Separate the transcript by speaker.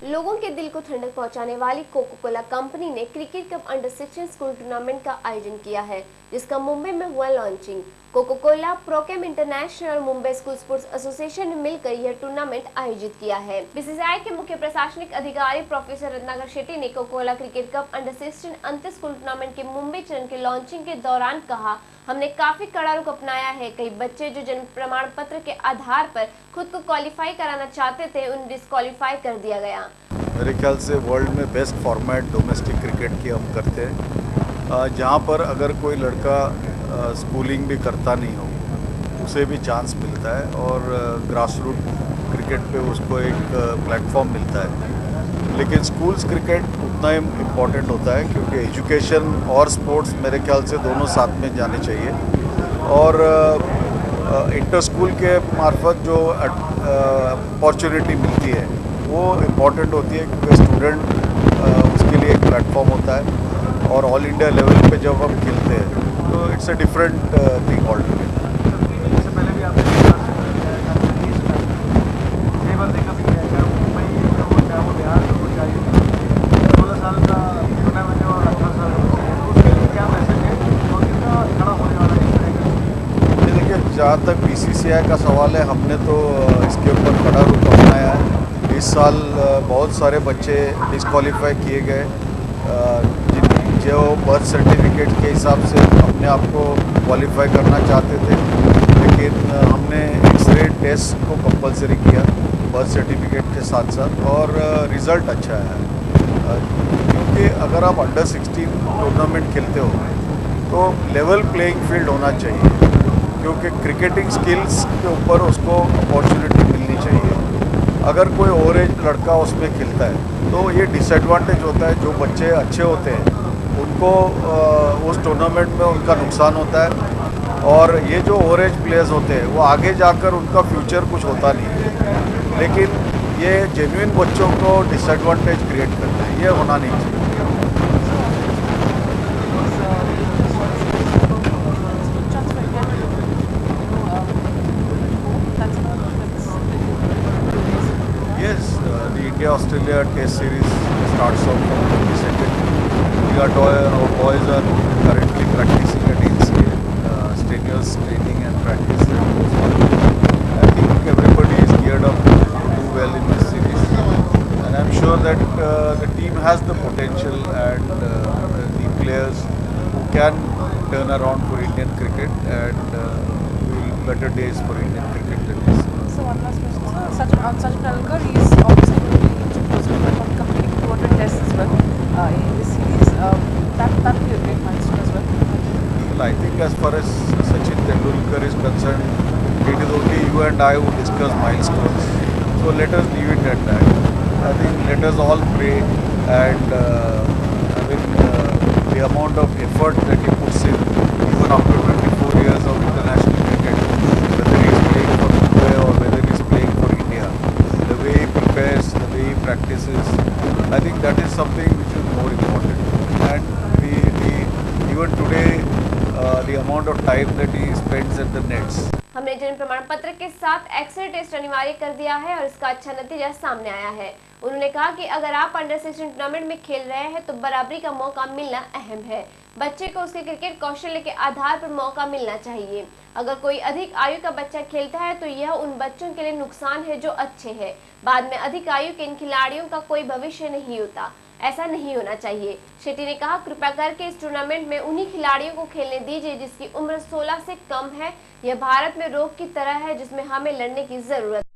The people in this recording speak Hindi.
Speaker 1: लोगों के दिल को ठंडक पहुंचाने वाली कोको कोला कंपनी ने cricket cup under 16 school tournament का आयोजन किया है, जिसका मुंबई में हुआ लॉन्चिंग। कोको कोला, प्रोकेम इंटरनेशनल और मुंबई स्कूल स्पोर्ट्स एसोसिएशन ने मिलकर यह टूर्नामेंट आयोजित किया है। बीसीसीआई के मुख्य प्रशासनिक अधिकारी प्रोफेसर रत्नाकर शेट्टी ने coca cola cricket cup under 16 अंतर स्कूल टूर्नामेंट के मुंबई चरण के लॉन्चिंग के दौरान कहा, हमने काफी कड़ा रुख अपनाया है। कई बच्चे जो जन्म प्रमाण पत्र के आधार पर खुद को क्वालिफाई कराना चाहते थे, उन्हें डिस्क्वालीफाई कर दिया गया।
Speaker 2: मेरे ख्याल से वर्ल्ड में बेस्ट फॉर्मेट डोमेस्टिक क्रिकेट की हम करते हैं, जहाँ पर अगर कोई लड़का स्कूलिंग भी करता नहीं हो उसे भी चांस मिलता है और ग्रास रूट क्रिकेट पे उसको एक प्लेटफॉर्म मिलता है। लेकिन स्कूल्स क्रिकेट उतना ही इम्पॉर्टेंट होता है क्योंकि एजुकेशन और स्पोर्ट्स मेरे ख्याल से दोनों साथ में जाने चाहिए। और इंटर स्कूल के मार्फत जो अपॉर्चुनिटी मिलती है वो इम्पॉर्टेंट होती है क्योंकि स्टूडेंट उसके लिए एक प्लेटफॉर्म होता है। और ऑल इंडिया लेवल पे जब हम खेलते हैं तो it's a different thing all together. जहाँ तक बीसीसीआई का सवाल है, हमने तो इसके ऊपर कड़ा रुख अपनाया है। इस साल बहुत सारे बच्चे डिस्क्वालीफाई किए गए जो बर्थ सर्टिफिकेट के हिसाब से अपने आप को क्वालिफाई करना चाहते थे, लेकिन हमने एक्सरे टेस्ट को कंपलसरी किया बर्थ सर्टिफिकेट के साथ साथ और रिज़ल्ट अच्छा है। क्योंकि अगर आप अंडर 16 टूर्नामेंट खेलते हो तो लेवल प्लेइंग फील्ड होना चाहिए, क्योंकि क्रिकेटिंग स्किल्स के ऊपर उसको अपॉर्चुनिटी मिलनी चाहिए। अगर कोई ओवर एज लड़का उसमें खेलता है तो ये डिसएडवांटेज होता है। जो बच्चे अच्छे होते हैं उनको उस टूर्नामेंट में उनका नुकसान होता है और ये जो ओवर एज प्लेयर्स होते हैं वो आगे जाकर उनका फ्यूचर कुछ होता नहीं है। लेकिन ये जेन्युइन बच्चों को डिसएडवांटेज क्रिएट करता है, ये होना नहीं चाहिए। Yes, the India-Australia Test Series starts off from 22nd. Our boys are currently practicing at NCA, strenuous training and practice. I think everybody is geared up to do well in this series, and I'm sure that the team has the potential and the players who can turn around for Indian cricket and will better days for Indian cricket than this.
Speaker 3: So one last question, sir. Sajid Nalkar is obviously going to be introduced from completing 200 tests as well in this series. That will be a great milestone as well.
Speaker 2: Well, I think as far as Sachin Tendulkar is concerned, it is only you and I who discuss milestones. So let us leave it at that. I think let us all pray and the amount of effort that he puts in, even after 24 years of international cricket, whether he is playing for Mumbai or whether he is playing for India, the way he prepares, the way he practices, I think that is something which is more important. And even today, the amount of time that he spends at the nets.
Speaker 1: हमने जन्म प्रमाण पत्र के साथ एक्सरे टेस्ट अनिवार्य कर दिया है और इसका अच्छा नतीजा सामने आया है। उन्होंने कहा कि अगर आप अंडर 16 टूर्नामेंट में खेल रहे हैं तो बराबरी का मौका मिलना अहम है। बच्चे को उसके क्रिकेट कौशल्य के आधार पर मौका मिलना चाहिए। अगर कोई अधिक आयु का बच्चा खेलता है तो यह उन बच्चों के लिए नुकसान है जो अच्छे हैं। बाद में अधिक आयु के इन खिलाड़ियों का कोई भविष्य नहीं होता, ऐसा नहीं होना चाहिए। शेट्टी ने कहा, कृपया करके इस टूर्नामेंट में उन्हीं खिलाड़ियों को खेलने दीजिए जिसकी उम्र 16 से कम है। यह भारत में रोग की तरह है जिसमें हमें लड़ने की जरूरत है।